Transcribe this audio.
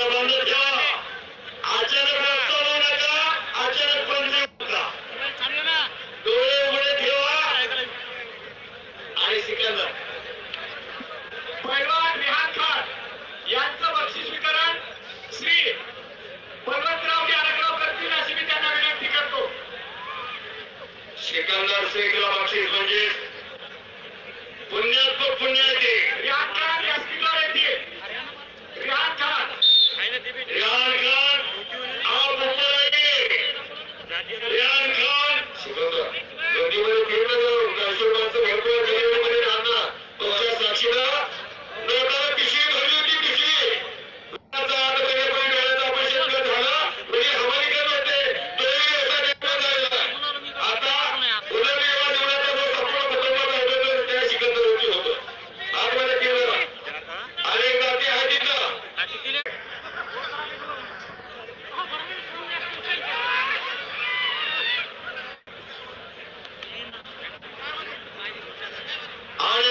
बांधून ठेवा. अचानक रस्ता होऊ नका, अचानक पंच नका. डोळे उघडे ठेवा आणि सिकंदर पैलवान रेहान खान यांचं बक्षीस वितरण श्री बलवंतराव यारकराव करतील अशी मी त्यांना विनंती करतो. सिकंदर शेखला बक्षीस म्हणजे पुण्यात तो पुण्य येते. रेहान खान या स्पीकर येते. रेहान खान रेहान खान आप ऊपर आइए. रेहान खान सिकंदर गर्दीमध्ये फिरलं काशीबाचं भरपूर गर्दीमध्ये राहणार तुमच्या साक्षीला लोकांना पिशवी भरली होती. पिशवी डोळ्याचा ऑपरेशन झाला म्हणजे हवाली करत होते तोही असा निर्णय झालेला. आता पुनर्विवाह जीवनाचा जो संपूर्ण कुटुंबाचा होतो त्या सिकंदर होतं. आतमध्ये केलं अनेक नाते आहेत तिथं. आणि